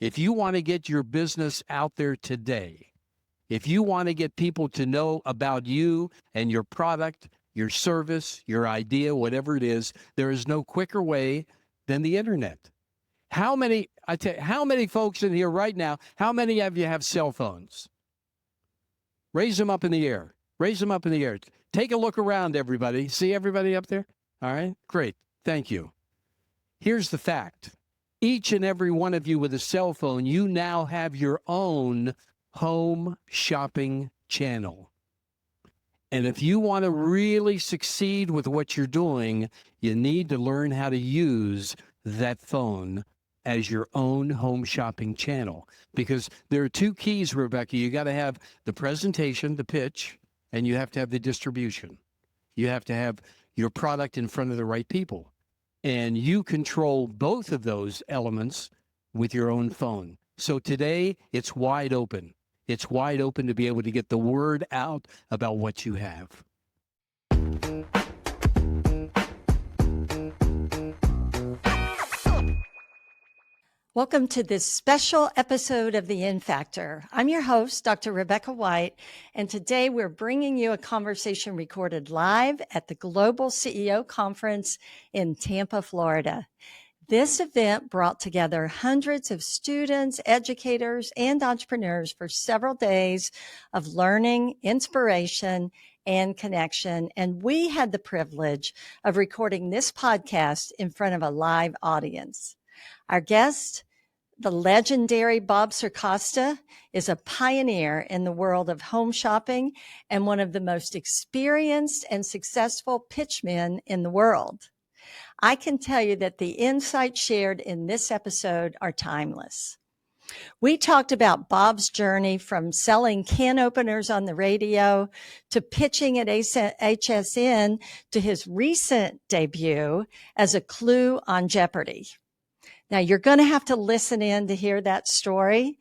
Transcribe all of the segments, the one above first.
If you want to get your business out there today, if you want to get people to know about you and your product, your service, your idea, whatever it is, there is no quicker way than the internet. How many folks in here right now, how many of you have cell phones? Raise them up in the air. Raise them up in the air. Take a look around, everybody. See everybody up there? All right, great. Thank you. Here's the fact. Each and every one of you with a cell phone, you now have your own home shopping channel. And if you want to really succeed with what you're doing, you need to learn how to use that phone as your own home shopping channel. Because there are two keys, Rebecca. You got to have the presentation, the pitch, and you have to have the distribution. You have to have your product in front of the right people. And you control both of those elements with your own phone. So today, it's wide open. It's wide open to be able to get the word out about what you have. Welcome to this special episode of The In Factor. I'm your host, Dr. Rebecca White, and today we're bringing you a conversation recorded live at the Global CEO Conference in Tampa, Florida. This event brought together hundreds of students, educators, and entrepreneurs for several days of learning, inspiration, and connection. And we had the privilege of recording this podcast in front of a live audience. Our guest, the legendary Bob Circosta, is a pioneer in the world of home shopping and one of the most experienced and successful pitchmen in the world. I can tell you that the insights shared in this episode are timeless. We talked about Bob's journey from selling can openers on the radio to pitching at HSN to his recent debut as a clue on Jeopardy! Now, you're going to have to listen in to hear that story.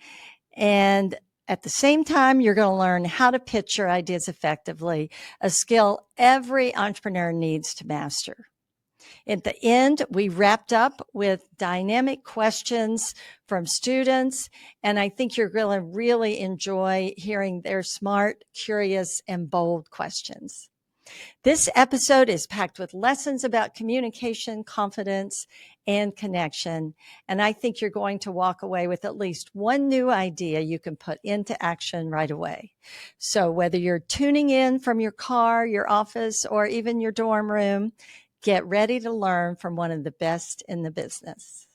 And at the same time, you're going to learn how to pitch your ideas effectively, a skill every entrepreneur needs to master. At the end, we wrapped up with dynamic questions from students, and I think you're going to really enjoy hearing their smart, curious, and bold questions. This episode is packed with lessons about communication, confidence, and connection. And I think you're going to walk away with at least one new idea you can put into action right away. So whether you're tuning in from your car, your office, or even your dorm room, get ready to learn from one of the best in the business.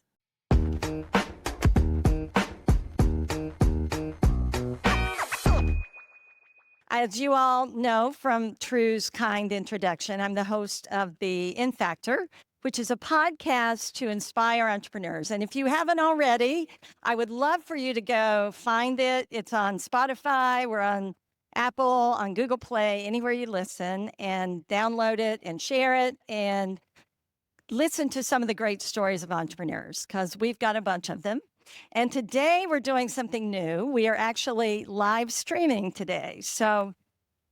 As you all know from True's kind introduction, I'm the host of the In Factor, which is a podcast to inspire entrepreneurs. And if you haven't already, I would love for you to go find it. It's on Spotify, we're on Apple, on Google Play, anywhere you listen, and download it and share it and listen to some of the great stories of entrepreneurs, because we've got a bunch of them. And today we're doing something new. We are actually live streaming today. So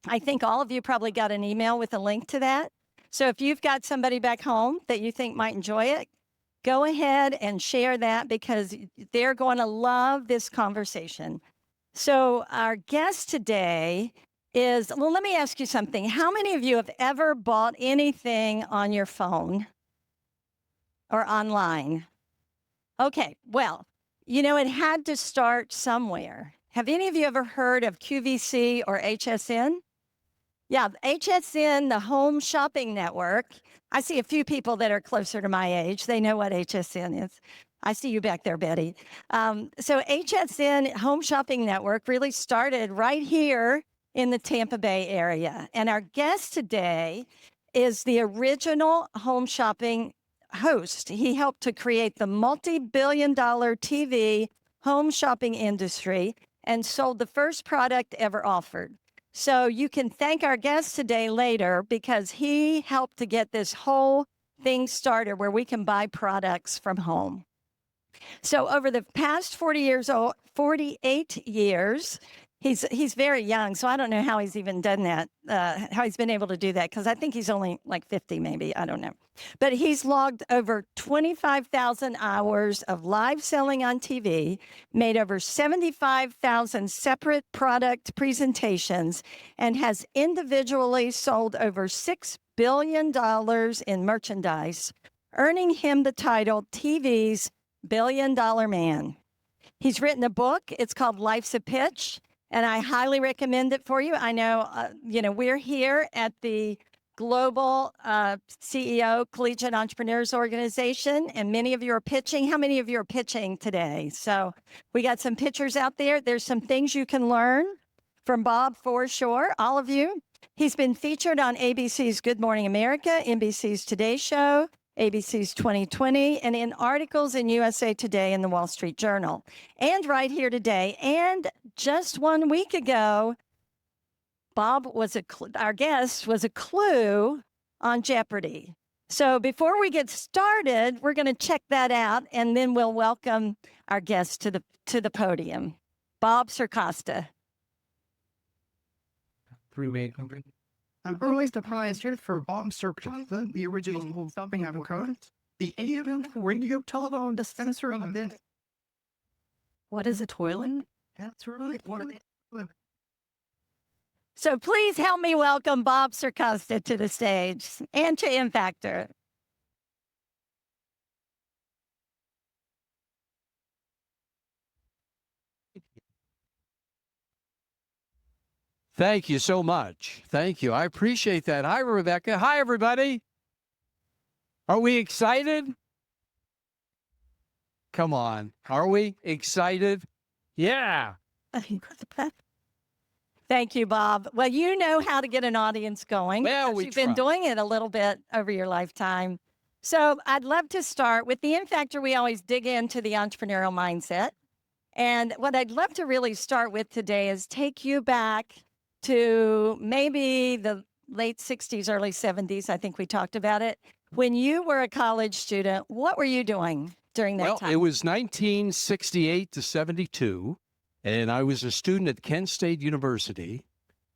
I think all of you probably got an email with a link to that. So if you've got somebody back home that you think might enjoy it, go ahead and share that, because they're going to love this conversation. So our guest today is, well, let me ask you something. How many of you have ever bought anything on your phone or online? Okay, well, you know, it had to start somewhere. Have any of you ever heard of QVC or HSN? Yeah, HSN, the Home Shopping Network. I see a few people that are closer to my age. They know what HSN is. I see you back there, Betty. So HSN Home Shopping Network really started right here in the Tampa Bay area. And our guest today is the original home shopping host. He helped to create the multi-billion-dollar TV home shopping industry and sold the first product ever offered. So you can thank our guest today later, because he helped to get this whole thing started where we can buy products from home. So over the past 48 years, He's very young, so I don't know how he's even done that, how he's been able to do that, because I think he's only like 50 maybe. I don't know. But he's logged over 25,000 hours of live selling on TV, made over 75,000 separate product presentations, and has individually sold over $6 billion in merchandise, earning him the title TV's Billion Dollar Man. He's written a book. It's called Life's a Pitch, and I highly recommend it for you. I know, we're here at the Global CEO Collegiate Entrepreneurs Organization, and many of you are pitching. How many of you are pitching today? So we got some pitchers out there. There's some things you can learn from Bob for sure, all of you. He's been featured on ABC's Good Morning America, NBC's Today Show, ABC's 2020, and in articles in USA Today and the Wall Street Journal, and right here today. And just 1 week ago, Bob was our guest was a clue on Jeopardy. So before we get started, we're going to check that out, and then we'll welcome our guest to the podium, Bob Circosta. 3,800. I'm really surprised here for Bob Circosta, the original Stopping Avocado, the AM radio telephone dispenser of this. What is a toilet? That's really what it is. So please help me welcome Bob Circosta to the stage and to Infactor. Thank you so much. Thank you. I appreciate that. Hi, Rebecca. Hi, everybody. Are we excited? Come on. Are we excited? Yeah. Thank you, Bob. Well, you know how to get an audience going. Well, you've been doing it a little bit over your lifetime. So I'd love to start with the Infactor. We always dig into the entrepreneurial mindset. And what I'd love to really start with today is take you back to maybe the late 60s, early 70s. I think we talked about it. When you were a college student, what were you doing during that time? Well, it was 1968 to 72, and I was a student at Kent State University.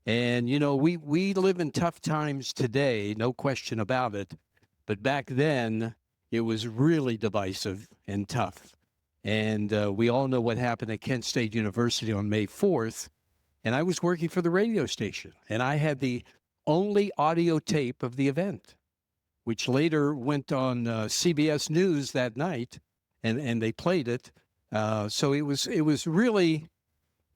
And, you know, we live in tough times today, no question about it. But back then, it was really divisive and tough. And we all know what happened at Kent State University on May 4th. And I was working for the radio station, and I had the only audio tape of the event, which later went on CBS News that night, and they played it. So it was really,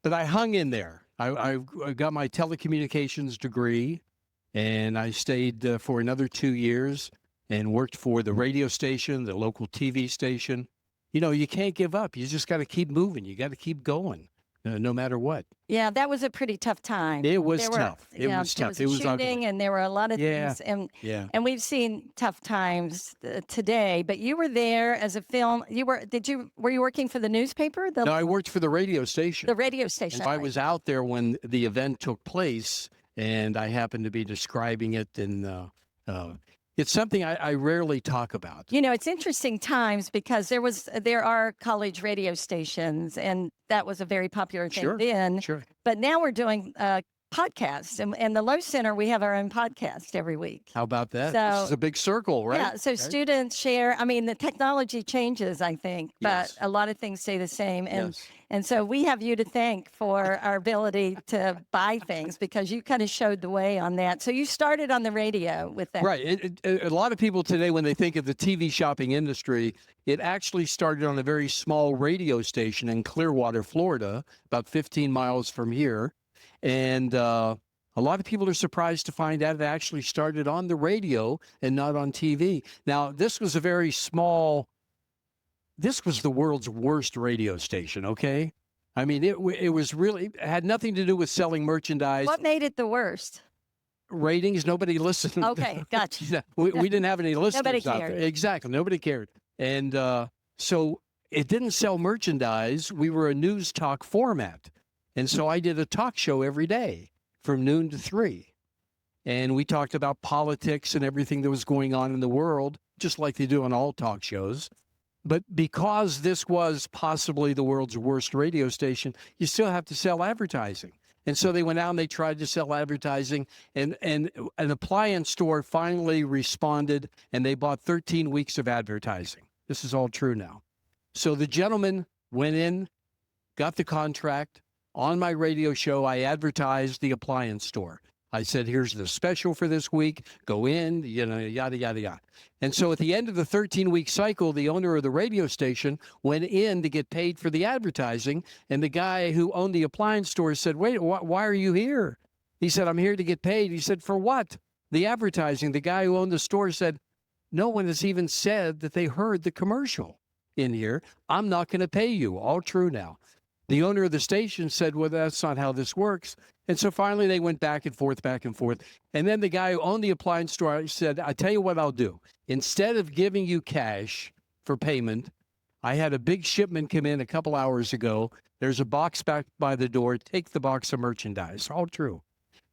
but I hung in there. I got my telecommunications degree, and I stayed for another 2 years and worked for the radio station, the local TV station. You know, you can't give up. You just got to keep moving. You got to keep going. No matter what. Yeah, that was a pretty tough time. It was tough. It was tough. There was shooting, and there were a lot of things. And we've seen tough times today. But you were there as a film. Were you working for the newspaper? No, I worked for the radio station. The radio station. I was out there when the event took place, and I happened to be describing it. And it's something I rarely talk about. You know, it's interesting times because there are college radio stations, and that was a very popular thing then. Sure. But now we're doing podcasts, and the Lowe Center, we have our own podcast every week. How about that? So, this is a big circle, right? Yeah. So students share. I mean, the technology changes, I think, but a lot of things stay the same. And so we have you to thank for our ability to buy things, because you kind of showed the way on that. So you started on the radio with that. Right. A lot of people today, when they think of the TV shopping industry, it actually started on a very small radio station in Clearwater, Florida, about 15 miles from here. And a lot of people are surprised to find out it actually started on the radio and not on TV. Now, this was a very small... This was the world's worst radio station, okay? I mean, it was really, it had nothing to do with selling merchandise. What made it the worst? Ratings. Nobody listened. Okay, gotcha. we didn't have any listeners Nobody out cared. there. Exactly. Nobody cared. And so it didn't sell merchandise. We were a news talk format. And so I did a talk show every day from noon to 3. And we talked about politics and everything that was going on in the world, just like they do on all talk shows. But because this was possibly the world's worst radio station, you still have to sell advertising. And so they went out and they tried to sell advertising, and an appliance store finally responded, and they bought 13 weeks of advertising. This is all true now. So the gentleman went in, got the contract. On my radio show, I advertised the appliance store. I said, here's the special for this week. Go in, yada, yada, yada. And so at the end of the 13-week cycle, the owner of the radio station went in to get paid for the advertising. And the guy who owned the appliance store said, wait, why are you here? He said, I'm here to get paid. He said, for what? The advertising. The guy who owned the store said, no one has even said that they heard the commercial in here. I'm not going to pay you. All true now. The owner of the station said, well, that's not how this works. And so finally they went back and forth, back and forth. And then the guy who owned the appliance store said, I tell you what I'll do. Instead of giving you cash for payment, I had a big shipment come in a couple hours ago. There's a box back by the door. Take the box of merchandise. All true.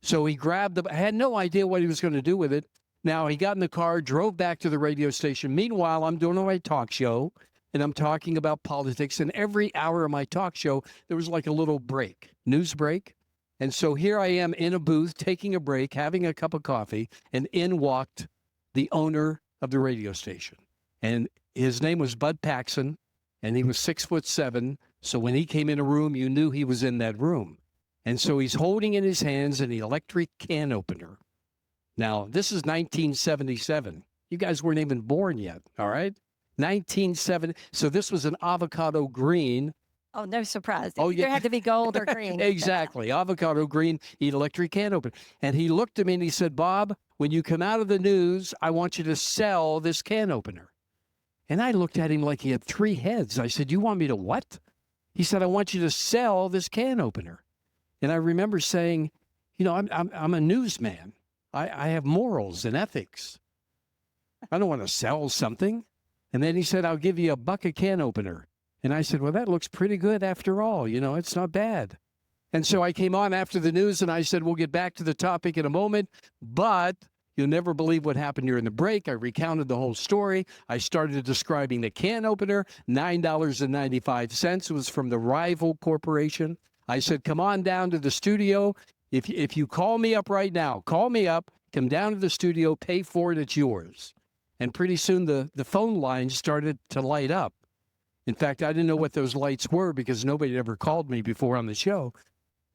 So he grabbed I had no idea what he was going to do with it. Now he got in the car, drove back to the radio station. Meanwhile, I'm doing my talk show. And I'm talking about politics. And every hour of my talk show, there was like a little break, news break. And so here I am in a booth, taking a break, having a cup of coffee, and in walked the owner of the radio station. And his name was Bud Paxson, and he was 6'7". So when he came in a room, you knew he was in that room. And so he's holding in his hands an electric can opener. Now, this is 1977. You guys weren't even born yet, all right? 1970. So this was an avocado green. Oh, no surprise. Oh, There had to be gold or green. Exactly. Avocado green electric can opener. And he looked at me and he said, Bob, when you come out of the news, I want you to sell this can opener. And I looked at him like he had three heads. I said, you want me to what? He said, I want you to sell this can opener. And I remember saying, I'm a newsman. I have morals and ethics. I don't want to sell something. And then he said, I'll give you a bucket can opener. And I said, well, that looks pretty good after all. It's not bad. And so I came on after the news and I said, we'll get back to the topic in a moment, but you'll never believe what happened during the break. I recounted the whole story. I started describing the can opener, $9.95. It was from the Rival Corporation. I said, come on down to the studio. If you call me up right now, call me up, come down to the studio, pay for it, it's yours. And pretty soon the phone lines started to light up. In fact, I didn't know what those lights were because nobody had ever called me before on the show.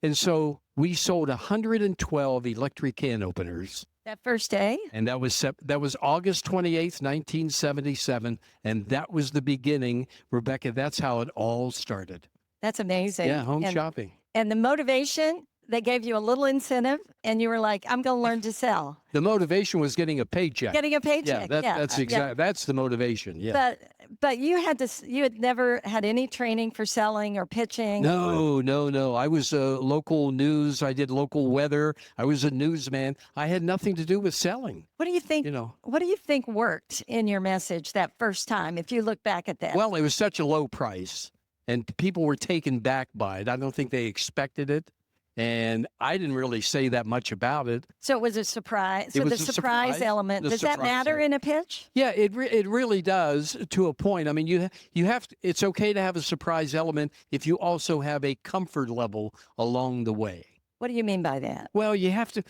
And so we sold 112 electric can openers. That first day? And that was August 28th, 1977. And that was the beginning. Rebecca, that's how it all started. That's amazing. Yeah, home shopping. And the motivation, they gave you a little incentive and you were like, I'm going to learn to sell. The motivation was getting a paycheck. Getting a paycheck. That's exactly. That's the motivation. Yeah. But you had never had any training for selling or pitching. No. I was local news. I did local weather. I was a newsman. I had nothing to do with selling. What do you think? What do you think worked in your message that first time? If you look back at that. Well, it was such a low price, and people were taken back by it. I don't think they expected it. And I didn't really say that much about it. So it was a surprise. So the surprise element, does that matter in a pitch? Yeah, it really does to a point. I mean, you have to, it's okay to have a surprise element if you also have a comfort level along the way. What do you mean by that? Well, you have to,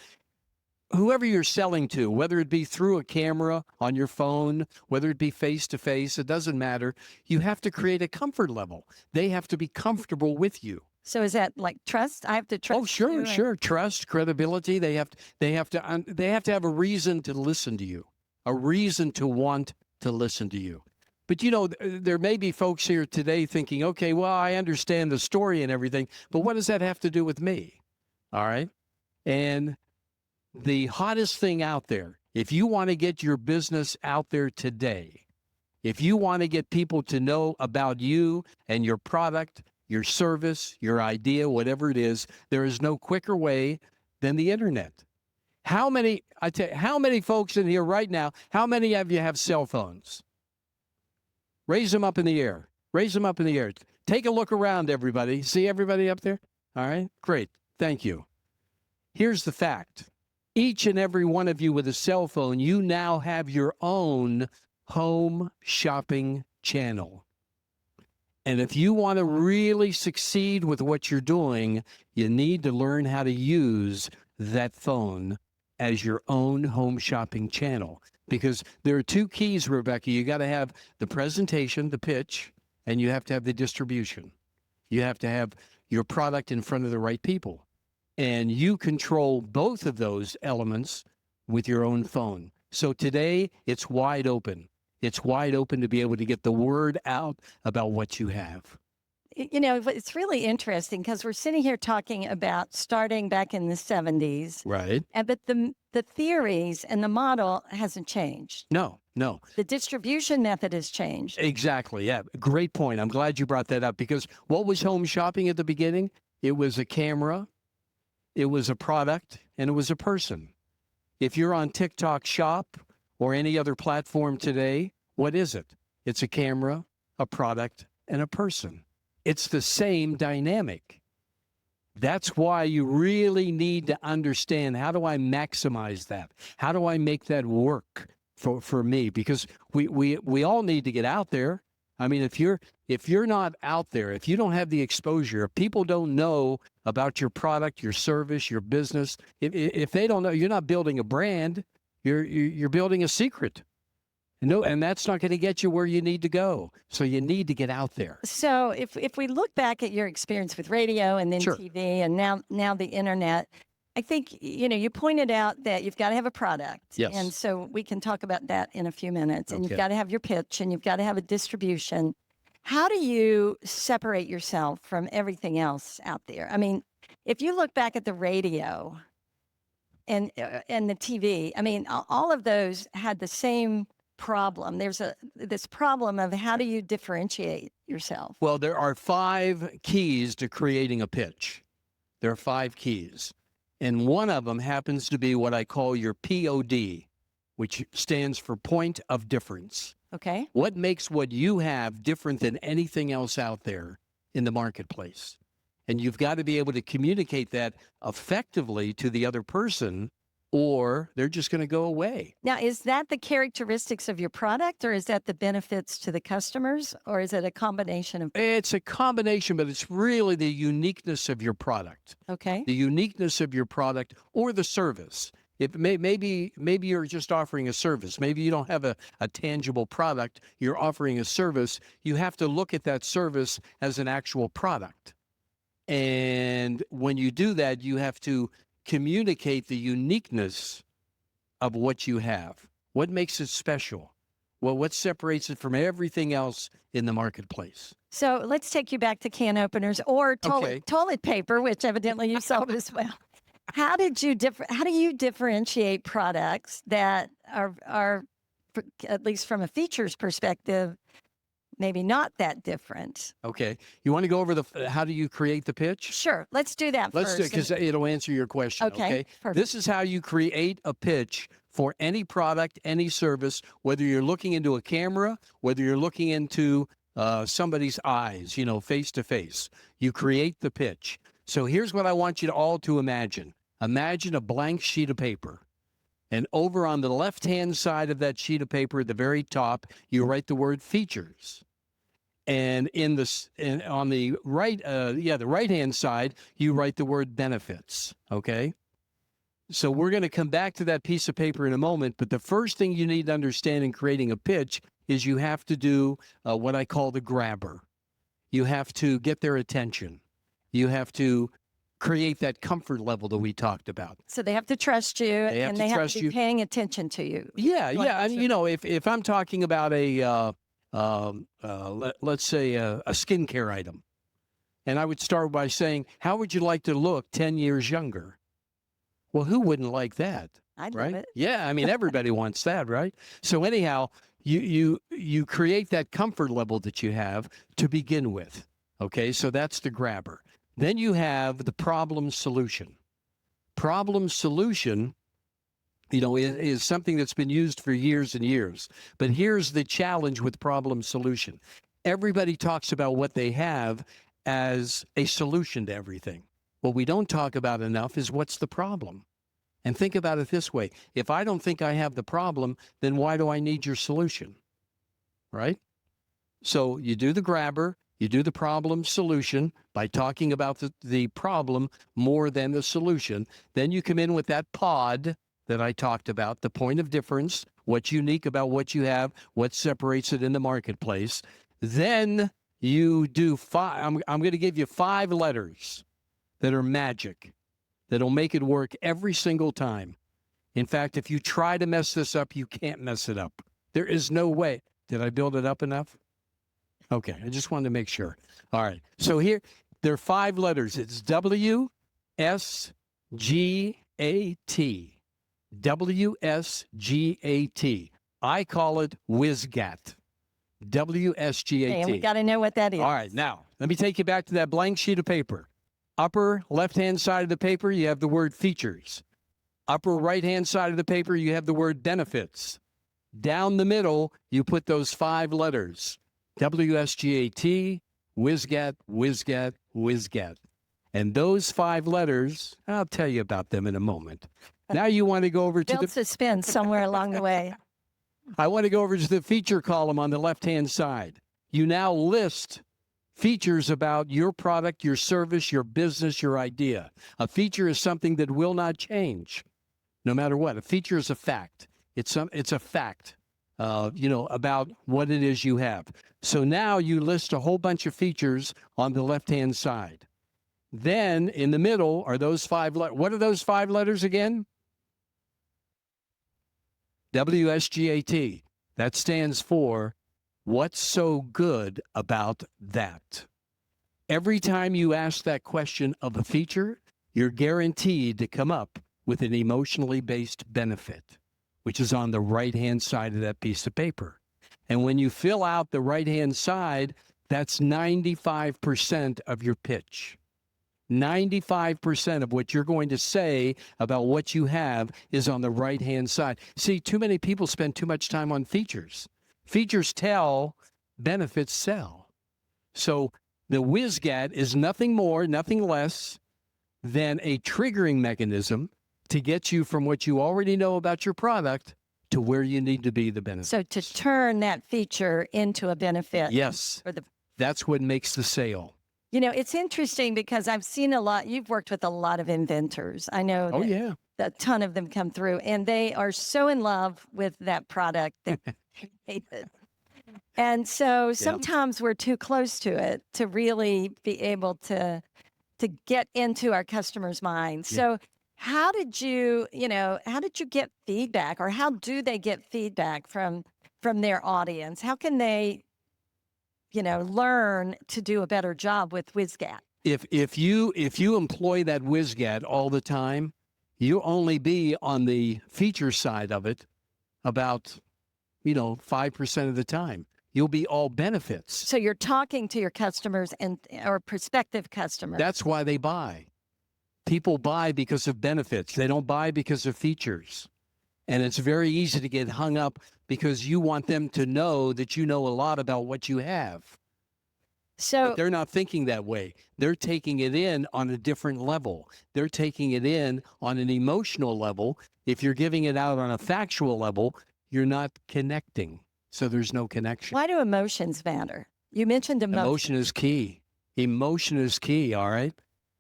whoever you're selling to, whether it be through a camera on your phone, whether it be face to face, it doesn't matter. You have to create a comfort level. They have to be comfortable with you. So is that like trust? I have to trust. Oh, sure. Trust, credibility. They have to have a reason to listen to you, a reason to want to listen to you. But there may be folks here today thinking, okay, well, I understand the story and everything, but what does that have to do with me? All right. And the hottest thing out there, if you want to get your business out there today, if you want to get people to know about you and your product, your service, your idea, whatever it is, there is no quicker way than the internet. How many folks in here right now, how many of you have cell phones? Raise them up in the air. Raise them up in the air. Take a look around, everybody. See everybody up there? All right, great. Thank you. Here's the fact. Each and every one of you with a cell phone, you now have your own home shopping channel. And if you want to really succeed with what you're doing, you need to learn how to use that phone as your own home shopping channel. Because there are two keys, Rebecca. You got to have the presentation, the pitch, and you have to have the distribution. You have to have your product in front of the right people. And you control both of those elements with your own phone. So today, it's wide open. It's wide open to be able to get the word out about what you have. You know, it's really interesting because we're sitting here talking about starting back in the 70s. Right. But the theories and the model hasn't changed. No. The distribution method has changed. Exactly. Yeah. Great point. I'm glad you brought that up because what was home shopping at the beginning? It was a camera, it was a product, and it was a person. If you're on TikTok Shop or any other platform today, what is it? It's a camera, a product, and a person. It's the same dynamic. That's why you really need to understand, how do I maximize that? How do I make that work for me? Because we all need to get out there. I mean, if you're not out there, if you don't have the exposure, if people don't know about your product, your service, your business, if they don't know, you're not building a brand, you're building a secret. No, and that's not going to get you where you need to go. So you need to get out there. So if we look back at your experience with radio and then Sure. TV and now the internet, I think, you know, you pointed out that you've got to have a product. Yes. And so we can talk about that in a few minutes. And Okay. you've got to have your pitch and you've got to have a distribution. How do you separate yourself from everything else out there? I mean, if you look back at the radio and the TV, I mean, all of those had the same problem. There's this problem of how do you differentiate yourself? Well, there are 5 keys to creating a pitch. There are 5 keys. And one of them happens to be what I call your POD, which stands for point of difference. Okay. What makes what you have different than anything else out there in the marketplace? And you've got to be able to communicate that effectively to the other person, or they're just going to go away. Now, is that the characteristics of your product, or is that the benefits to the customers, or is it a combination of? It's a combination, but it's really the uniqueness of your product. Okay. The uniqueness of your product or the service. Maybe you're just offering a service. Maybe you don't have a tangible product. You're offering a service. You have to look at that service as an actual product. And when you do that, you have to communicate the uniqueness of what you have. What makes it special? Well, what separates it from everything else in the marketplace? So let's take you back to can openers or Okay. toilet paper, which evidently you sold as well. How do you differentiate products that are, at least from a features perspective, maybe not that different? Okay. You want to go over how do you create the pitch? Sure. Let's do that Let's do it first. because it'll answer your question. Okay. Perfect. This is how you create a pitch for any product, any service, whether you're looking into a camera, whether you're looking into somebody's eyes, face to face. You create the pitch. So here's what I want you to all to imagine. Imagine a blank sheet of paper. And over on the left-hand side of that sheet of paper at the very top, you write the word features. And on the right, the right-hand side, you write the word benefits, okay? So we're going to come back to that piece of paper in a moment, but the first thing you need to understand in creating a pitch is you have to do what I call the grabber. You have to get their attention. You have to create that comfort level that we talked about. So they have to trust you and they have to be paying attention to you. Yeah. And, if I'm talking about let's say a skincare item, and I would start by saying, how would you like to look 10 years younger? Well, who wouldn't like that? I'd Right? love it. Yeah. I mean, everybody wants that, right? So anyhow, you create that comfort level that you have to begin with. Okay. So that's the grabber. Then you have the problem solution. Problem solution, is something that's been used for years and years. But here's the challenge with problem solution. Everybody talks about what they have as a solution to everything. What we don't talk about enough is what's the problem. And think about it this way. If I don't think I have the problem, then why do I need your solution? Right? So you do the grabber, you do the problem solution by talking about the problem more than the solution. Then you come in with that pod that I talked about, the point of difference, what's unique about what you have, what separates it in the marketplace. Then you do I'm going to give you 5 letters that are magic, that'll make it work every single time. In fact, if you try to mess this up, you can't mess it up. There is no way. Did I build it up enough? Okay, I just wanted to make sure. All right. So here, there are 5 letters. It's WSGAT. WSGAT. I call it WSGAT. WSGAT. Okay, and we got to know what that is. All right. Now, let me take you back to that blank sheet of paper. Upper left-hand side of the paper, you have the word features. Upper right-hand side of the paper, you have the word benefits. Down the middle, you put those 5 letters. WSGAT, WSGAT, WSGAT, WSGAT. And those 5 letters, I'll tell you about them in a moment. Now you want to go over to Build suspense somewhere along the way. I want to go over to the feature column on the left-hand side. You now list features about your product, your service, your business, your idea. A feature is something that will not change, no matter what. A feature is a fact. It's a fact, about what it is you have. So now you list a whole bunch of features on the left-hand side. Then in the middle are those 5 letters. What are those 5 letters again? WSGAT. That stands for what's so good about that. Every time you ask that question of a feature, you're guaranteed to come up with an emotionally based benefit, which is on the right-hand side of that piece of paper. And when you fill out the right-hand side, that's 95% of your pitch. 95% of what you're going to say about what you have is on the right-hand side. See, too many people spend too much time on features. Features tell, benefits sell. So the WSGAT is nothing more, nothing less than a triggering mechanism to get you from what you already know about your product to where you need to be the benefit. So to turn that feature into a benefit. Yes, that's what makes the sale. It's interesting because I've seen a lot. You've worked with a lot of inventors. I know that a ton of them come through, and they are so in love with that product that they hate it. And so sometimes we're too close to it to really be able to get into our customers' minds. So how did you get feedback, or how do they get feedback from their audience? How can they learn to do a better job with WSGAT? If you employ that WSGAT all the time, you'll only be on the feature side of it about 5% of the time. You'll be all benefits. So you're talking to your customers or prospective customers. That's why they buy. People buy because of benefits. They don't buy because of features. And it's very easy to get hung up because you want them to know that you know a lot about what you have. So but they're not thinking that way. They're taking it in on a different level. They're taking it in on an emotional level. If you're giving it out on a factual level, you're not connecting. So there's no connection. Why do emotions matter? You mentioned emotion. Emotion is key. Emotion is key, all right?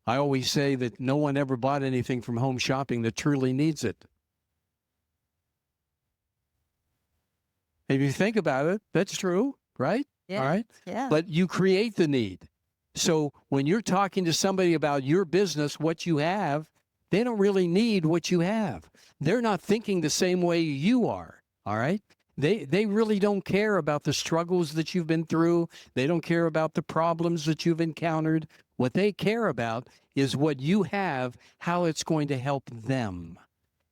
I always say that no one ever bought anything from Home Shopping that truly needs it. If you think about it, that's true, right? Yeah. All right? Yeah. But you create the need. So when you're talking to somebody about your business, what you have, they don't really need what you have. They're not thinking the same way you are, all right? They really don't care about the struggles that you've been through. They don't care about the problems that you've encountered. What they care about is what you have, how it's going to help them,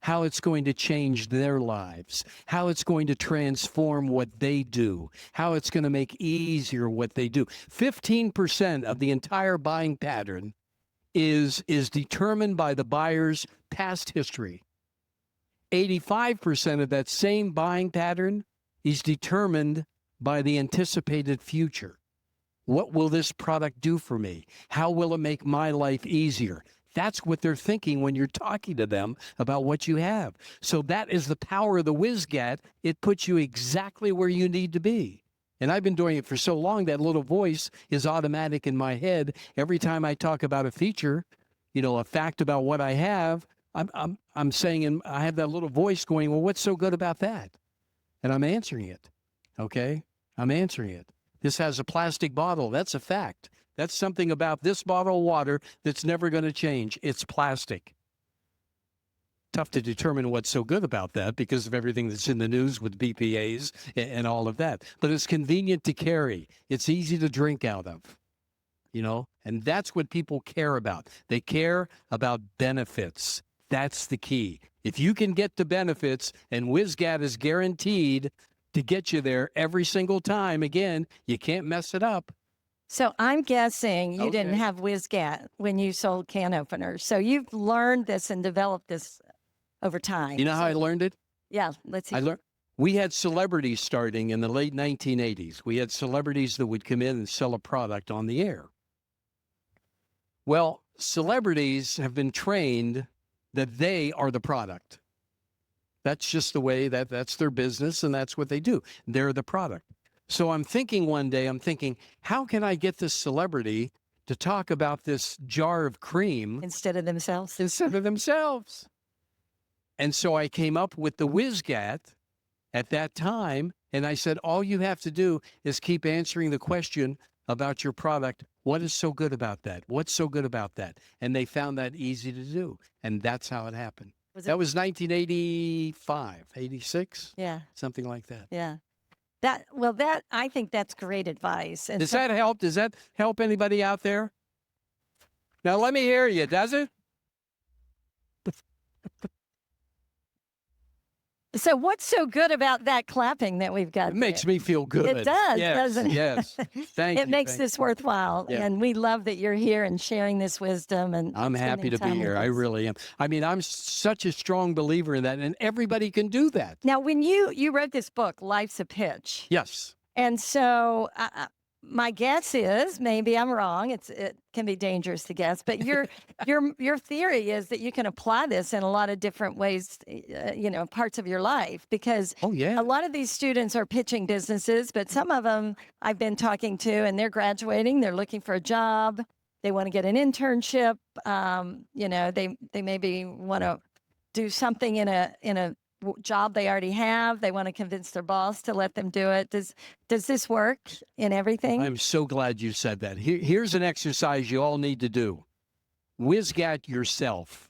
how it's going to change their lives, how it's going to transform what they do, how it's going to make easier what they do. 15% of the entire buying pattern is determined by the buyer's past history. 85% of that same buying pattern is determined by the anticipated future. What will this product do for me? How will it make my life easier? That's what they're thinking when you're talking to them about what you have. So that is the power of the WSGAT. It puts you exactly where you need to be. And I've been doing it for so long that little voice is automatic in my head. Every time I talk about a feature, a fact about what I have, I'm saying, and I have that little voice going, well, what's so good about that? And I'm answering it. Okay? I'm answering it. This has a plastic bottle. That's a fact. That's something about this bottle of water that's never going to change. It's plastic. Tough to determine what's so good about that because of everything that's in the news with BPAs and all of that. But it's convenient to carry. It's easy to drink out of, and that's what people care about. They care about benefits. That's the key. If you can get the benefits, and WSGAT is guaranteed to get you there every single time, again, you can't mess it up. So I'm guessing you didn't Okay. have WSGAT when you sold can openers. So you've learned this and developed this over time. You know how I learned it? Yeah, let's see. We had celebrities starting in the late 1980s. We had celebrities that would come in and sell a product on the air. Well, celebrities have been trained that they are the product. That's just the way that's their business, and that's what they do. They're the product. So I'm thinking one day, how can I get this celebrity to talk about this jar of cream Instead of themselves. instead of themselves? And so I came up with the WSGAT at that time, and I said, all you have to do is keep answering the question about your product. What is so good about that? What's so good about that? And they found that easy to do. And that's how it happened. That was 1985, 86, Yeah, something like that. yeah. I think that's great advice. And Does that help? Does that help anybody out there? Now, let me hear you. Does it? So what's so good about that clapping that we've got? It makes me feel good. It does, yes, doesn't it? Yes. Thank you. It makes thank this worthwhile. Yeah. And we love that you're here and sharing this wisdom. And I'm happy spending to be time with here. I us. really am. I mean, I'm such a strong believer in that, and everybody can do that. Now, when you wrote this book, Life's a Pitch. Yes. And so my guess is, maybe I'm wrong. It can be dangerous to guess, but your theory is that you can apply this in a lot of different ways, parts of your life, because Oh, yeah. a lot of these students are pitching businesses, but some of them I've been talking to, and they're graduating, they're looking for a job, they want to get an internship, they maybe want to do something in a job they already have. They want to convince their boss to let them do it. Does this work in everything? I'm so glad you said that. Here's an exercise you all need to do. WSGAT yourself.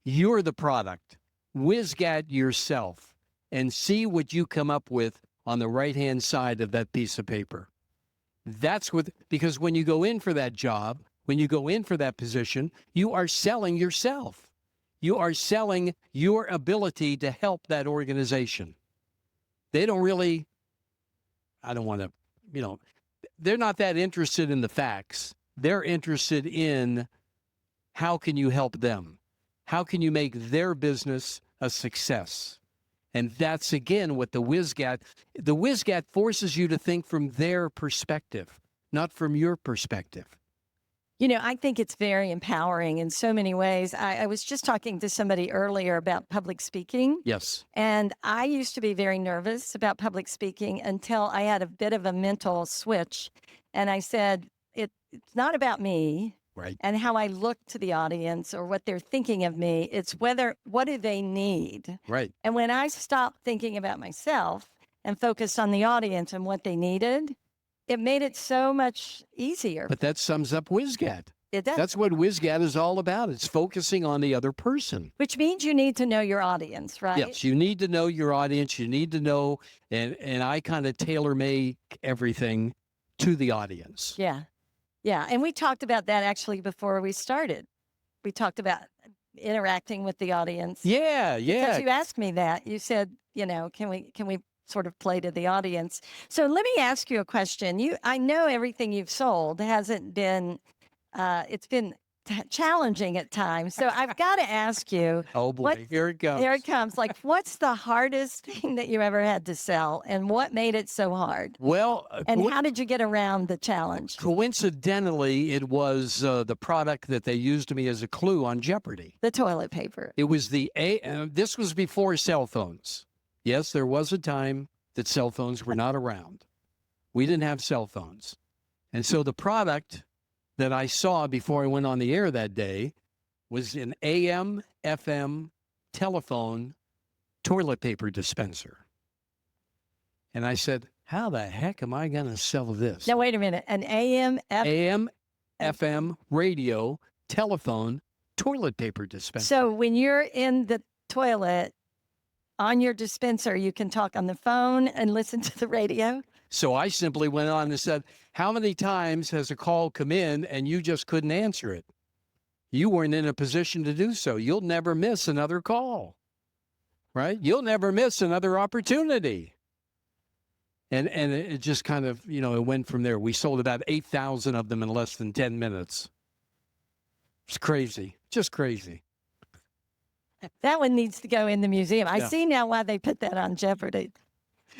You're the product. WSGAT yourself and see what you come up with on the right-hand side of that piece of paper. Because when you go in for that job, when you go in for that position, you are selling yourself. You are selling your ability to help that organization. They don't really, I don't want to, they're not that interested in the facts. They're interested in how can you help them? How can you make their business a success? And that's, again, what the WSGAT forces you to think from their perspective, not from your perspective. I think it's very empowering in so many ways. I was just talking to somebody earlier about public speaking. Yes. And I used to be very nervous about public speaking until I had a bit of a mental switch. And I said, it's not about me. Right. And how I look to the audience or what they're thinking of me. It's what do they need? Right. And when I stopped thinking about myself and focused on the audience and what they needed, it made it so much easier. But that sums up WSGAT. It does. That's what WSGAT is all about. It's focusing on the other person. Which means you need to know your audience, right? Yes, you need to know your audience. You need to know, and I kind of tailor make everything to the audience. Yeah. Yeah. And we talked about that actually before we started. We talked about interacting with the audience. Yeah, yeah. Because you asked me that. You said, can we sort of play to the audience? So let me ask you a question. I know everything you've sold hasn't been, it's been challenging at times. So I've got to ask you. Oh boy, here it comes. Here it comes. Like, what's the hardest thing that you ever had to sell, and what made it so hard? Well, And how did you get around the challenge? coincidentally, it was the product that they used me as a clue on Jeopardy. The toilet paper. It was this was before cell phones. Yes, there was a time that cell phones were not around. We didn't have cell phones. And so the product that I saw before I went on the air that day was an AM, FM telephone toilet paper dispenser. And I said, how the heck am I going to sell this? Now, wait a minute. An AM, FM radio telephone toilet paper dispenser. So when you're in the toilet on your dispenser, you can talk on the phone and listen to the radio? So I simply went on and said, how many times has a call come in and you just couldn't answer it? You weren't in a position to do so. You'll never miss another call, right? You'll never miss another opportunity. And it just kind of, it went from there. We sold about 8,000 of them in less than 10 minutes. It's crazy, just crazy. That one needs to go in the museum. I Yeah. see now why they put that on Jeopardy.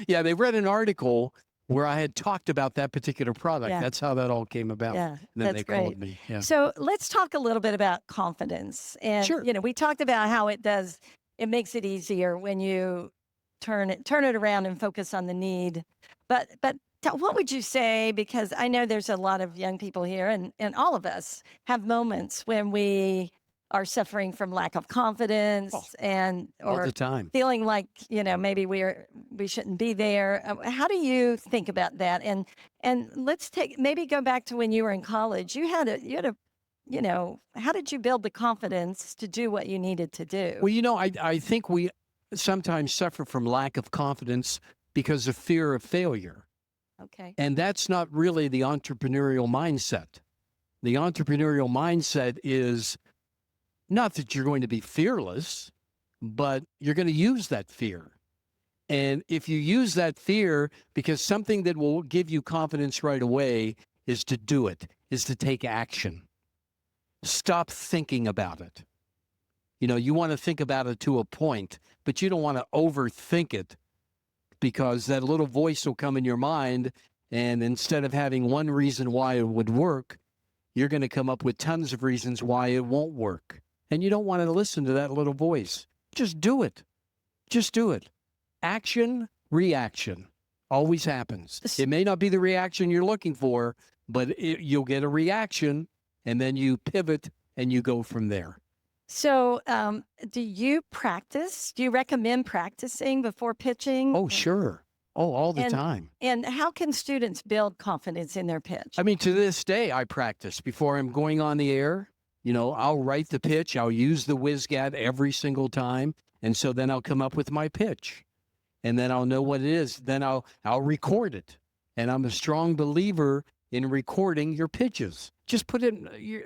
Yeah, they read an article where I had talked about that particular product. Yeah. That's how that all came about. Yeah, And then that's they great. called me. Yeah. So let's talk a little bit about confidence. And, Sure. we talked about how it makes it easier when you turn it around and focus on the need. But what would you say, because I know there's a lot of young people here and all of us have moments when we are suffering from lack of confidence All or the time. feeling like, maybe we shouldn't be there. How do you think about that? And let's maybe go back to when you were in college. You had a how did you build the confidence to do what you needed to do? Well, I think we sometimes suffer from lack of confidence because of fear of failure. Okay. And that's not really the entrepreneurial mindset. The entrepreneurial mindset is not that you're going to be fearless, but you're going to use that fear. And if you use that fear, because something that will give you confidence right away is to do it, is to take action. Stop thinking about it. You want to think about it to a point, but you don't want to overthink it, because that little voice will come in your mind, and instead of having one reason why it would work, you're going to come up with tons of reasons why it won't work. And you don't want to listen to that little voice. Just do it. Just do it. Action, reaction always happens. It may not be the reaction you're looking for, but you'll get a reaction, and then you pivot and you go from there. So, do you practice? Do you recommend practicing before pitching? Oh, sure. Oh, all the time. And how can students build confidence in their pitch? I mean, to this day, I practice before I'm going on the air. I'll write the pitch. I'll use the WSGAT every single time. And so then I'll come up with my pitch. And then I'll know what it is. Then I'll record it. And I'm a strong believer in recording your pitches. Just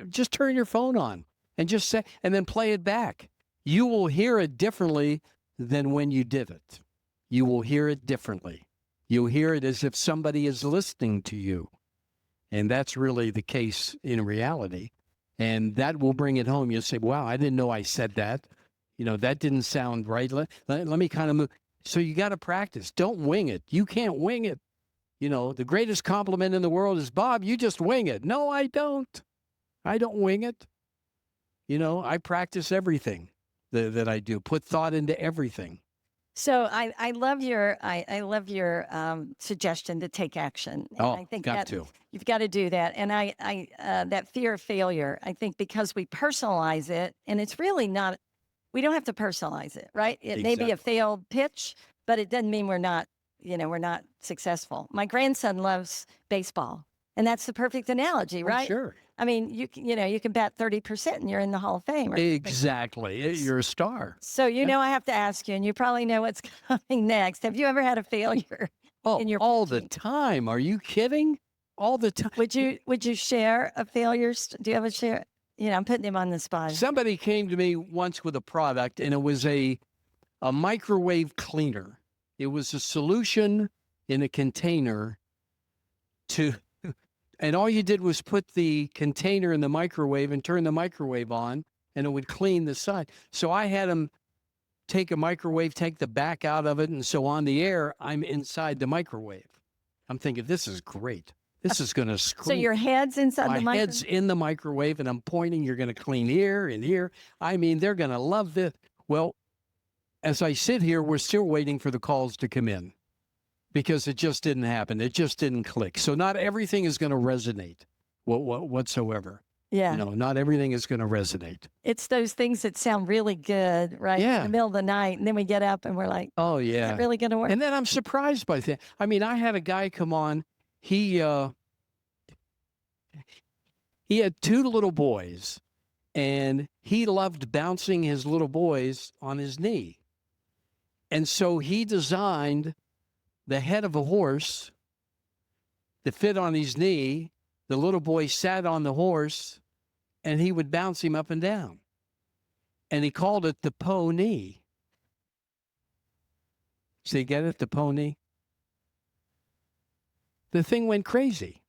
just turn your phone on and just say, and then play it back. You will hear it differently than when you did it. You will hear it differently. You'll hear it as if somebody is listening to you. And that's really the case in reality. And that will bring it home. You'll say, wow, I didn't know I said that. That didn't sound right. Let me kind of move. So you got to practice. Don't wing it. You can't wing it. The greatest compliment in the world is, Bob, you just wing it. No, I don't. I don't wing it. I practice everything that I do. Put thought into everything. So I love your suggestion to take action. And I think you've got to do that. And I that fear of failure, I think because we personalize it, and it's really not. We don't have to personalize it, right? It may be a failed pitch, but it doesn't mean we're not successful. My grandson loves baseball, and that's the perfect analogy, right? Sure. I mean, you can bat 30% and you're in the Hall of Fame. Exactly. You're a star. So, I have to ask you, and you probably know what's coming next. Have you ever had a failure in your all pitching? the time. Are you kidding? All the time. Would you share a failure? Do you have a share? I'm putting him on the spot. Somebody came to me once with a product, and it was a microwave cleaner. It was a solution in a container and all you did was put the container in the microwave and turn the microwave on, and it would clean the side. So I had him take a microwave, take the back out of it, and so on the air, I'm inside the microwave. I'm thinking, this is great. This is going to screw. So your head's inside the microwave? My head's in the microwave, and I'm pointing, you're going to clean here and here. I mean, they're going to love this. Well, as I sit here, we're still waiting for the calls to come in. because it just didn't happen. It just didn't click. So not everything is going to resonate whatsoever. Yeah. Not everything is going to resonate. It's those things that sound really good, right? Yeah. In the middle of the night. And then we get up and we're like, Oh, is yeah. that really going to work? And then I'm surprised by things. I mean, I had a guy come on. He had 2 little boys, and he loved bouncing his little boys on his knee. And so he designed the head of a horse to fit on his knee. The little boy sat on the horse, and he would bounce him up and down. And he called it the pony. So you get it, the pony? The thing went crazy.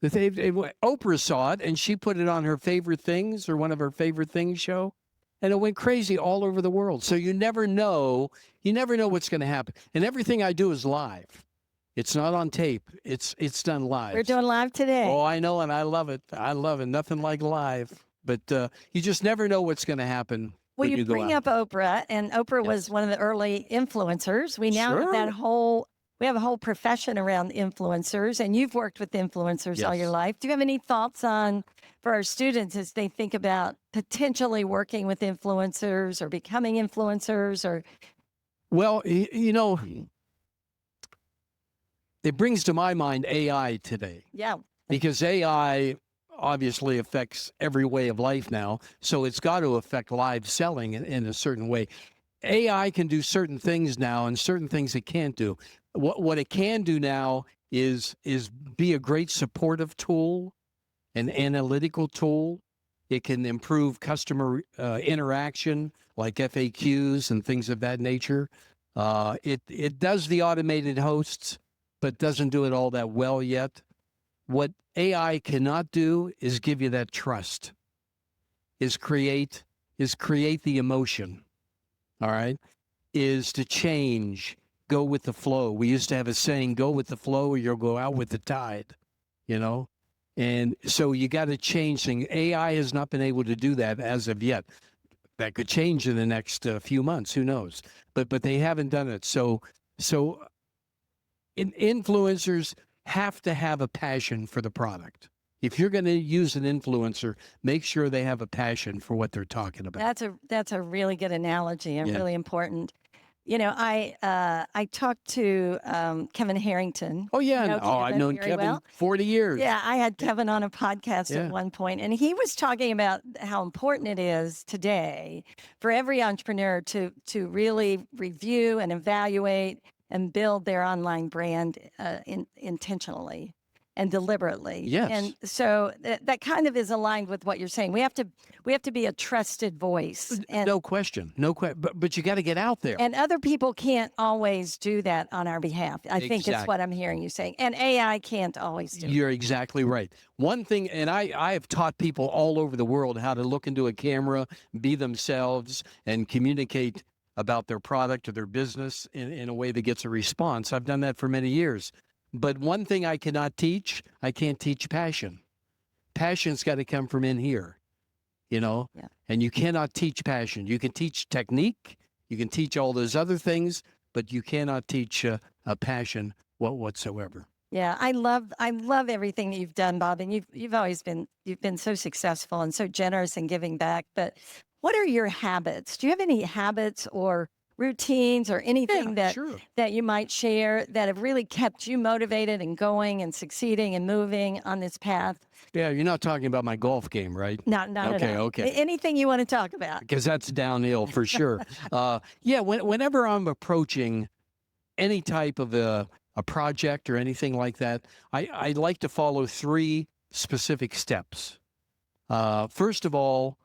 Oprah saw it, and she put it on her favorite things, or one of her favorite things show, and it went crazy all over the world. So you never know what's going to happen. And everything I do is live. It's not on tape. It's done live. We're doing live today. Oh, I know, and I love it. I love it. Nothing like live. But you just never know what's going to happen. Well, when you go bring out. up Oprah, and Oprah was Yes. one of the early influencers. We now have Sure. that whole, we have a whole profession around influencers, and you've worked with influencers all your Yes. life. Do you have any thoughts on, for our students, as they think about potentially working with influencers or becoming influencers or? Well, it brings to my mind AI today. Yeah. Because AI obviously affects every way of life now, so it's got to affect live selling in a certain way. AI can do certain things now, and certain things it can't do. What it can do now is be a great supportive tool, an analytical tool. It can improve customer interaction, like FAQs and things of that nature. It does the automated hosts, but doesn't do it all that well yet. What AI cannot do is give you that trust, is create the emotion, all right, is to change, go with the flow. We used to have a saying, go with the flow or you'll go out with the tide, And so you got to change things. AI has not been able to do that as of yet. That could change in the next few months, who knows? But they haven't done it. So influencers have to have a passion for the product. If you're going to use an influencer, make sure they have a passion for what they're talking about. That's a really good analogy and Yeah. really important. I talked to Kevin Harrington. Oh, yeah. You know I've Kevin known very Kevin well. 40 years. Yeah, I had Kevin on a podcast Yeah. at one point, and he was talking about how important it is today for every entrepreneur to really review and evaluate and build their online brand intentionally and deliberately. Yes. And so that kind of is aligned with what you're saying. We have to be a trusted voice. And, No question. But you got to get out there. and other people can't always do that on our behalf. I think it's Exactly. what I'm hearing you saying. And AI can't always do it. You're exactly right. One thing, and I have taught people all over the world how to look into a camera, be themselves, and communicate about their product or their business in a way that gets a response. I've done that for many years. But one thing I cannot teach, I can't teach passion. Passion's got to come from in here, Yeah. and you cannot teach passion. You can teach technique, you can teach all those other things, but you cannot teach a passion whatsoever. Yeah, I love everything that you've done, Bob, and you've been so successful and so generous in giving back. But what are your habits? Do you have any habits or routines or anything Sure. that you might share that have really kept you motivated and going and succeeding and moving on this path? Yeah, you're not talking about my golf game, right? Not Okay, at all. okay. Anything you want to talk about? Because that's downhill for sure. Whenever I'm approaching any type of a project or anything like that, I like to follow 3 specific steps. First of all,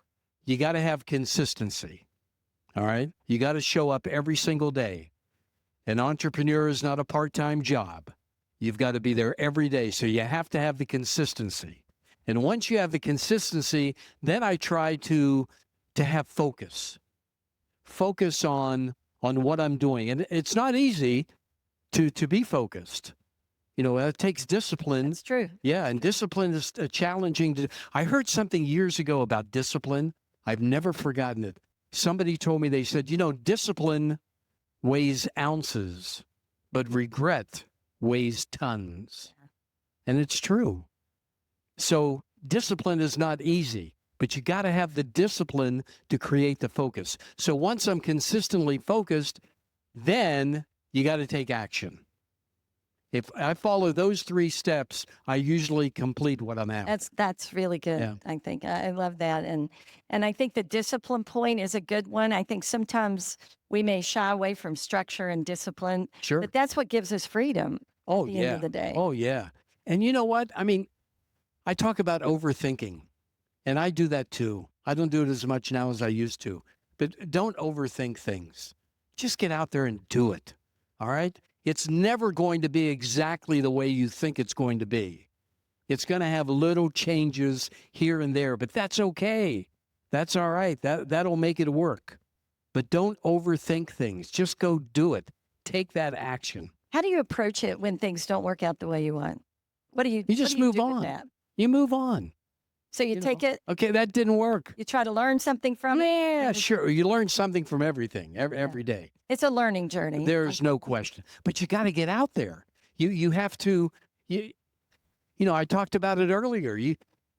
you got to have consistency. All right. You got to show up every single day. An entrepreneur is not a part-time job. You've got to be there every day. So you have to have the consistency. And once you have the consistency, then I try to have focus. Focus on what I'm doing. And it's not easy to be focused. It takes discipline. That's true. Yeah, and discipline is challenging. I heard something years ago about discipline. I've never forgotten it. Somebody told me, they said, discipline weighs ounces. but regret weighs tons. And it's true. So discipline is not easy, but you got to have the discipline to create the focus. So once I'm consistently focused, then you got to take action. If I follow those 3 steps, I usually complete what I'm at. That's really good. Yeah. I think I love that, and I think the discipline point is a good one. I think sometimes we may shy away from structure and discipline, Sure. but that's what gives us freedom Oh, at the yeah. end of the day. Oh, yeah. And you know what? I mean, I talk about overthinking, and I do that too. I don't do it as much now as I used to, but don't overthink things. Just get out there and do it. All right? It's never going to be exactly the way you think it's going to be. It's going to have little changes here and there, but that's okay. That's all right. That'll make it work. But don't overthink things. Just go do it. Take that action. How do you approach it when things don't work out the way you want? What do you? You just what do move do with on. that? You move on. So you take it. Okay, that didn't work. You try to learn something from it. Yeah, sure. You learn something from everything every day. It's a learning journey. There's no question. But you got to get out there. You have to. You know, I talked about it earlier.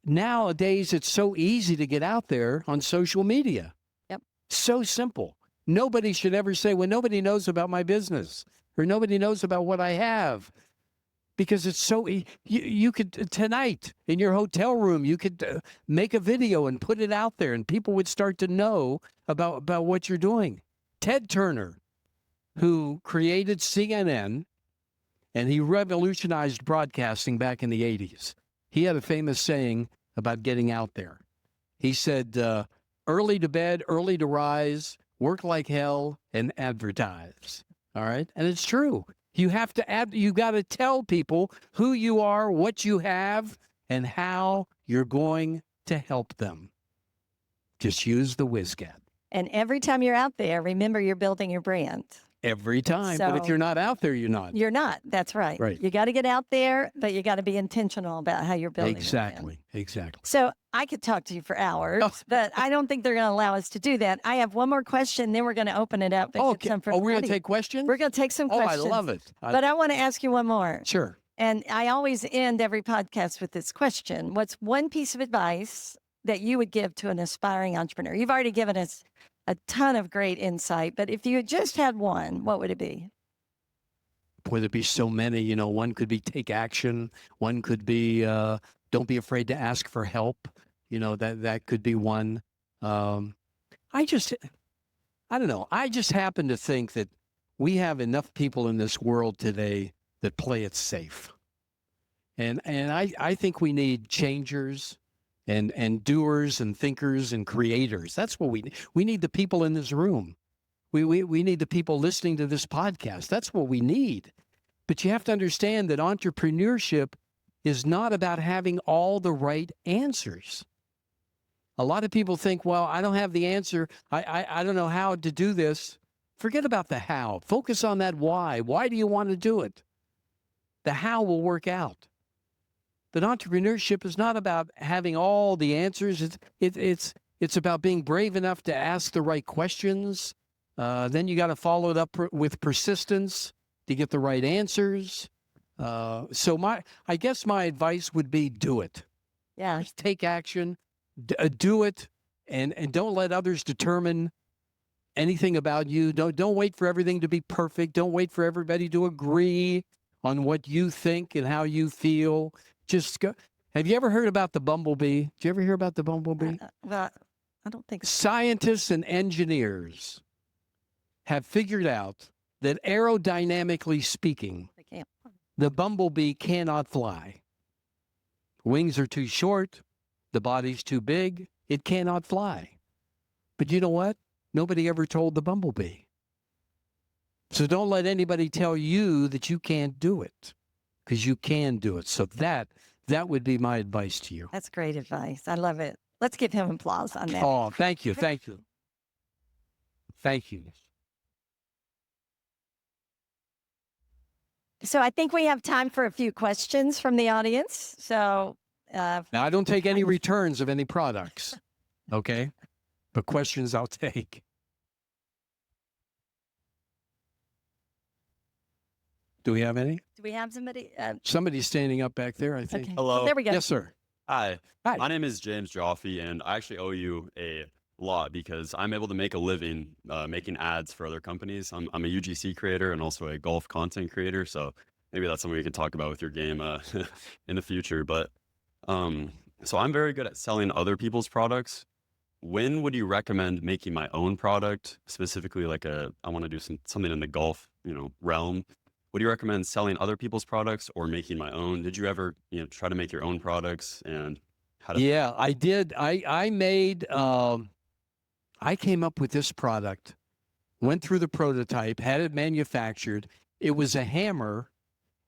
Nowadays it's so easy to get out there on social media. Yep. So simple. Nobody should ever say, well, nobody knows about my business or nobody knows about what I have. Because it's so you could tonight in your hotel room, you could make a video and put it out there and people would start to know about what you're doing. Ted Turner, who created CNN, and he revolutionized broadcasting back in the 80s. He had a famous saying about getting out there. He said, early to bed, early to rise, work like hell, and advertise. All right? And it's true. You have to you got to tell people who you are, what you have, and how you're going to help them. Just use the WSGAT. And every time you're out there, remember you're building your brand. Every time. But if So- you're not out there, you're not. You're not. That's right. Right. You got to get out there, but you got to be intentional about how you're building. your brand. Exactly. So I could talk to you for hours, Oh. but I don't think they're going to allow us to do that. I have one more question, then we're going to open it up. And get some from Oh, the we're going to audience. take questions? We're going to take some Oh, I questions. love it. But I want to ask you one more. Sure. And I always end every podcast with this question. What's one piece of advice that you would give to an aspiring entrepreneur? You've already given us a ton of great insight, but if you had just had one, what would it be? Boy, there'd be so many. You know, one could be take action. One could be don't be afraid to ask for help. You know, that could be one. I don't know. I just happen to think that we have enough people in this world today that play it safe. And I think we need changers and doers and thinkers and creators. That's what we need. We need the people in this room. We need the people listening to this podcast. That's what we need. But you have to understand that entrepreneurship is not about having all the right answers. A lot of people think, well, I don't have the answer. I don't know how to do this. Forget about the how. Focus on that why. Why do you want to do it? The how will work out. But entrepreneurship is not about having all the answers. It's about being brave enough to ask the right questions. Then you got to follow it up with persistence to get the right answers. So I guess my advice would be do it. Yeah. Just take action, do it, and don't let others determine anything about you. Don't wait for everything to be perfect. Don't wait for everybody to agree on what you think and how you feel. Just go. Have you ever heard about the bumblebee? Did you ever hear about the bumblebee? Well, I don't think so. Scientists and engineers have figured out that aerodynamically speaking, I can't. the bumblebee cannot fly. Wings are too short. The body's too big. It cannot fly. But you know what? Nobody ever told the bumblebee. So don't let anybody tell you that you can't do it, because you can do it. So that would be my advice to you. That's great advice. I love it. Let's give him applause on that. Oh, thank you. Thank you. Thank you. So I think we have time for a few questions from the audience. So Now, I don't take any returns of any products, okay? But questions I'll take. Do we have any? Do we have somebody? Somebody's standing up back there, I think. Okay. Hello. There we go. Yes, sir. Hi. Hi. My name is James Joffe, and I actually owe you a lot because I'm able to make a living making ads for other companies. I'm a UGC creator and also a golf content creator, so maybe that's something we can talk about with your game in the future. But so I'm very good at selling other people's products. When would you recommend making my own product, specifically like I want to do something in the golf, realm? Would you recommend selling other people's products or making my own? Did you ever, try to make your own products and how to? Yeah, I did. I made, I came up with this product, went through the prototype, had it manufactured. It was a hammer,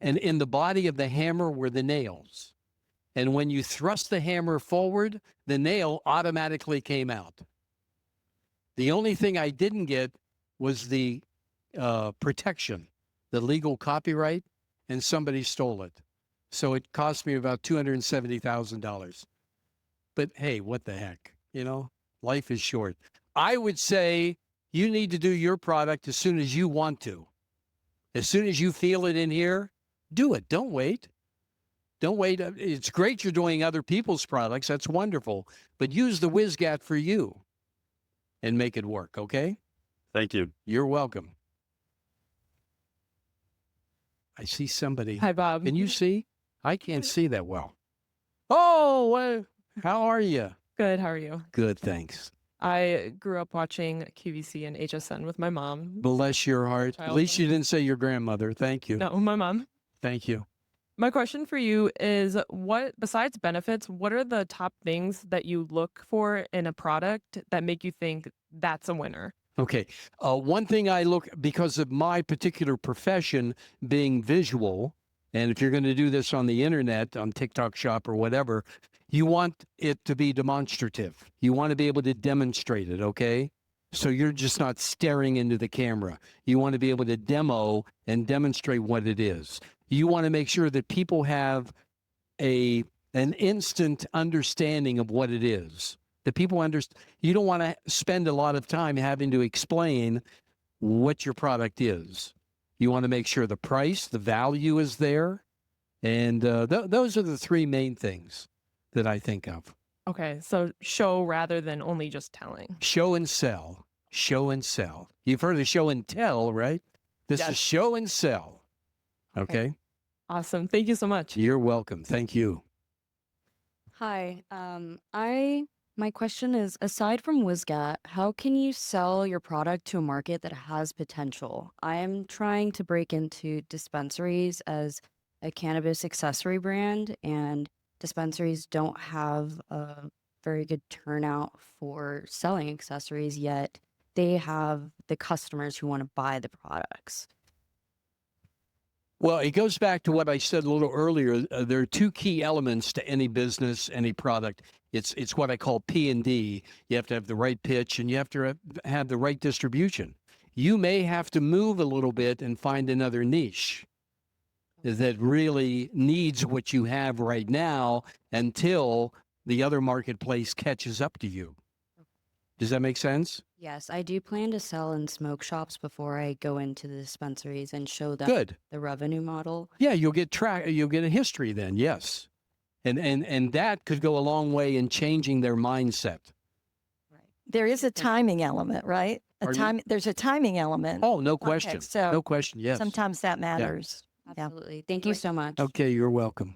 and in the body of the hammer were the nails. And when you thrust the hammer forward, the nail automatically came out. The only thing I didn't get was the protection, the legal copyright, and somebody stole it. So it cost me about $270,000. But hey, what the heck? Life is short. I would say you need to do your product as soon as you want to. As soon as you feel it in here, do it. Don't wait. Don't wait. It's great you're doing other people's products. That's wonderful. But use the WSGAT for you and make it work, okay? Thank you. You're welcome. I see somebody. Hi, Bob. Can you see? I can't see that well. Oh, how are you? Good. How are you? Good, thanks. I grew up watching QVC and HSN with my mom. Bless your heart. At least you didn't say your grandmother. Thank you. No, my mom. Thank you. My question for you is besides benefits, what are the top things that you look for in a product that make you think that's a winner? Okay. One thing I look, because of my particular profession being visual, and if you're going to do this on the internet, on TikTok Shop or whatever, you want it to be demonstrative. You want to be able to demonstrate it, okay? So you're just not staring into the camera. You want to be able to demo and demonstrate what it is. You want to make sure that people have an instant understanding of what it is. That people understand. You don't want to spend a lot of time having to explain what your product is. You want to make sure the price, the value is there. And those are the three main things that I think of. Okay, so show rather than only just telling. Show and sell. Show and sell. You've heard of show and tell, right? This is show and sell. Okay? Awesome. Thank you so much. You're welcome. Thank you. Hi. My question is, aside from WSGAT, how can you sell your product to a market that has potential? I am trying to break into dispensaries as a cannabis accessory brand, and dispensaries don't have a very good turnout for selling accessories, yet they have the customers who want to buy the products. Well, it goes back to what I said a little earlier. There are two key elements to any business, any product. It's what I call P&D. You have to have the right pitch, and you have to have the right distribution. You may have to move a little bit and find another niche that really needs what you have right now until the other marketplace catches up to you. Does that make sense? Yes, I do plan to sell in smoke shops before I go into the dispensaries and show them Good. the revenue model. Yeah, you'll get a history then, yes. And that could go a long way in changing their mindset. There is a timing element, right? There's a timing element. Oh, no question. so no question, yes. Sometimes that matters. Yeah. Absolutely. Thank you so much. Okay, you're welcome.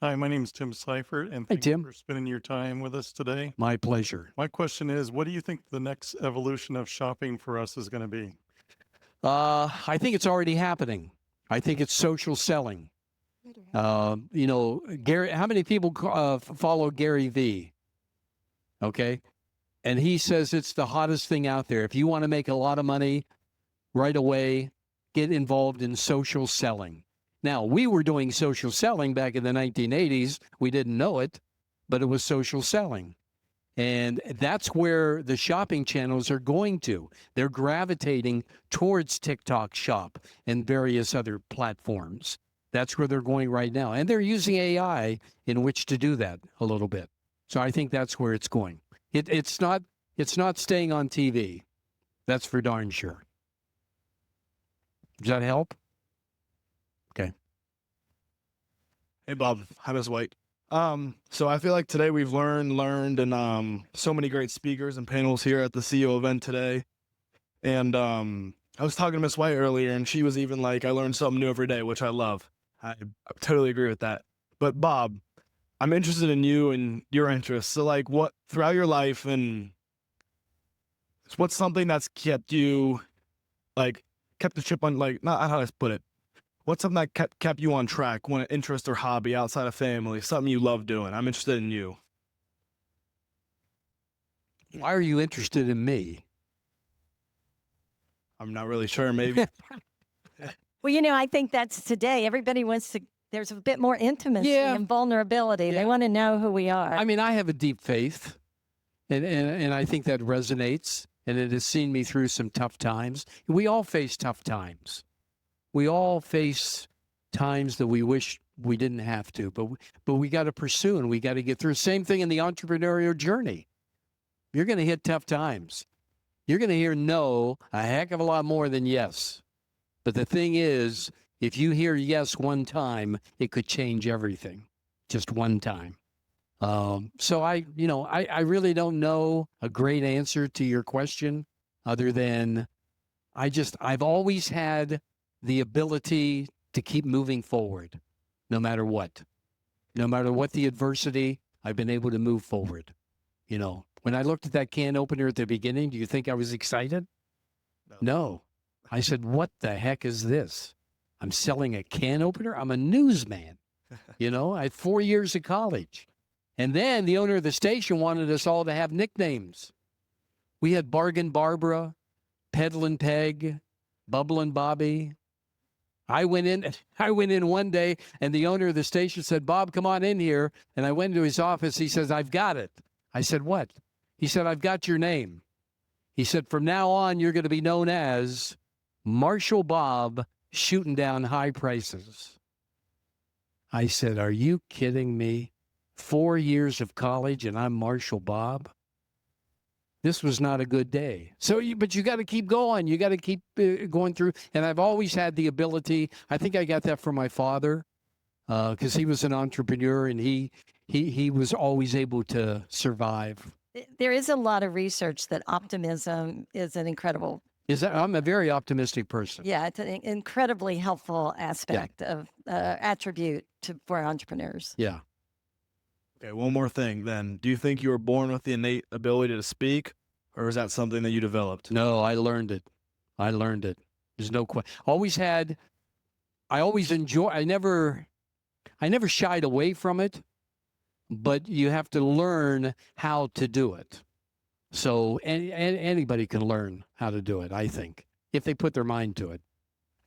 Hi, my name is Tim Seifert, and Hey, thank you Tim. for spending your time with us today. My pleasure. My question is, what do you think the next evolution of shopping for us is going to be? I think it's already happening. I think it's social selling. Gary, how many people follow Gary V? Okay. And he says it's the hottest thing out there. If you want to make a lot of money right away, get involved in social selling. Now, we were doing social selling back in the 1980s. We didn't know it, but it was social selling. And that's where the shopping channels are going to. They're gravitating towards TikTok Shop and various other platforms. That's where they're going right now. And they're using AI in which to do that a little bit. So I think that's where it's going. It's not staying on TV. That's for darn sure. Does that help? Hey Bob, hi Ms. White. So I feel like today we've learned, and so many great speakers and panels here at the CEO event today. And I was talking to Ms. White earlier, and she was even like, I learned something new every day, which I love. I totally agree with that. But Bob, I'm interested in you and your interests. So like, what throughout your life, and what's something that's kept you, like, kept the chip on, like, not how to put it. What's something that kept you on track? One interest or hobby outside of family? Something you love doing? I'm interested in you. Why are you interested in me? I'm not really sure. Maybe. Well, I think that's today. Everybody wants to, there's a bit more intimacy Yeah. and vulnerability. They Yeah. want to know who we are. I mean, I have a deep faith, and I think that resonates, and it has seen me through some tough times. We all face tough times. We all face times that we wish we didn't have to, but we got to pursue and we got to get through. Same thing in the entrepreneurial journey. You're going to hit tough times. You're going to hear no a heck of a lot more than yes. But the thing is, if you hear yes one time, it could change everything. Just one time. So I really don't know a great answer to your question other than I've always had the ability to keep moving forward, no matter what. No matter what the adversity, I've been able to move forward. When I looked at that can opener at the beginning, do you think I was excited? No. I said, what the heck is this? I'm selling a can opener? I'm a newsman. I had 4 years of college. And then the owner of the station wanted us all to have nicknames. We had Bargain Barbara, Peddlin' Peg, Bubblin' Bobby. I went in one day, and the owner of the station said, Bob, come on in here. And I went into his office. He says, I've got it. I said, what? He said, I've got your name. He said, from now on, you're going to be known as Marshall Bob, shooting down high prices. I said, are you kidding me? 4 years of college, and I'm Marshall Bob? This was not a good day. But you got to keep going. You got to keep going through. And I've always had the ability. I think I got that from my father because he was an entrepreneur and he was always able to survive. There is a lot of research that optimism is an incredible. I'm a very optimistic person. Yeah, it's an incredibly helpful aspect of attribute for entrepreneurs. Yeah. Okay, one more thing then. Do you think you were born with the innate ability to speak, or is that something that you developed? No, I learned it. There's no question. I always enjoy, I never shied away from it, but you have to learn how to do it. So anybody can learn how to do it, I think, if they put their mind to it.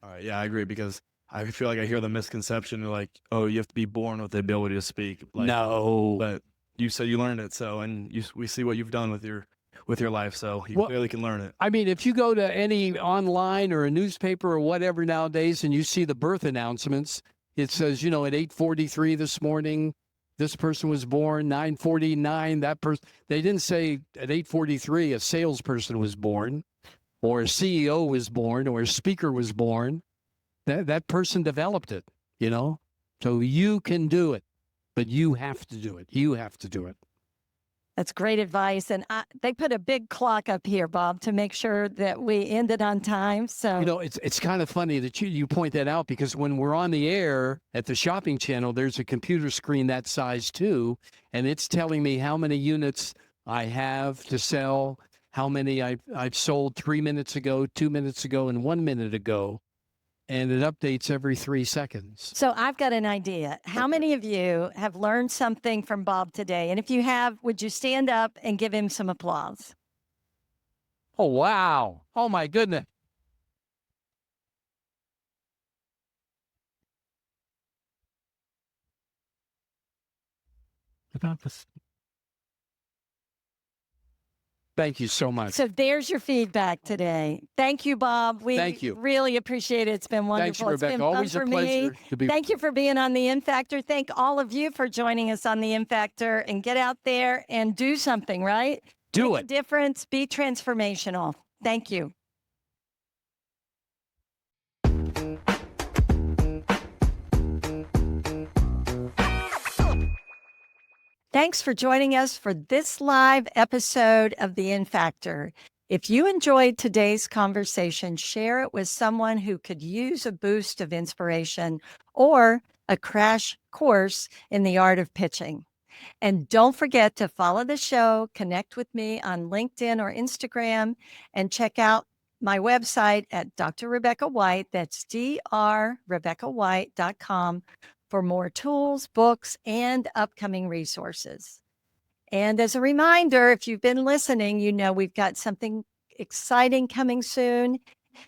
All right, yeah, I agree because I feel like I hear the misconception like, oh, you have to be born with the ability to speak. Like, no. But you said you learned it, so, and we see what you've done with your life, so you clearly can learn it. I mean, if you go to any online or a newspaper or whatever nowadays and you see the birth announcements, it says, at 8:43 this morning, this person was born, 9:49, that person. They didn't say at 8:43 a salesperson was born or a CEO was born or a speaker was born. That person developed it, So you can do it, but you have to do it. You have to do it. That's great advice. And they put a big clock up here, Bob, to make sure that we ended on time. So, it's kind of funny that you point that out because when we're on the air at the shopping channel, there's a computer screen that size too. And it's telling me how many units I have to sell, how many I've sold 3 minutes ago, 2 minutes ago, and 1 minute ago. And it updates every 3 seconds. So I've got an idea. How many of you have learned something from Bob today? And if you have, would you stand up and give him some applause? Oh, wow. Oh, my goodness. About this. Thank you so much. So there's your feedback today. Thank you, Bob. Thank you. Really appreciate it. It's been wonderful. Thanks, Rebecca. It's been Always fun a for pleasure me. to be. Thank you for being on the In Factor. Thank all of you for joining us on the In Factor, and get out there and do something, right? Do Make it. a difference. Be transformational. Thank you. Thanks for joining us for this live episode of The In Factor. If you enjoyed today's conversation, share it with someone who could use a boost of inspiration or a crash course in the art of pitching. And don't forget to follow the show, connect with me on LinkedIn or Instagram, and check out my website at Dr. Rebecca White. That's drrebeccawhite.com for more tools, books, and upcoming resources. And as a reminder, if you've been listening, you know we've got something exciting coming soon.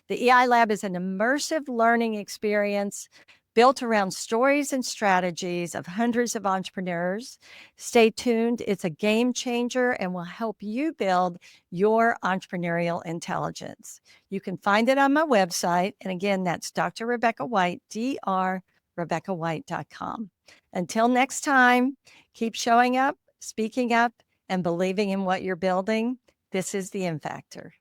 The EI Lab is an immersive learning experience built around stories and strategies of hundreds of entrepreneurs. Stay tuned. It's a game changer and will help you build your entrepreneurial intelligence. You can find it on my website. And again, that's Dr. Rebecca White, drrebeccawhite.com. Until next time, keep showing up, speaking up, and believing in what you're building. This is the In Factor.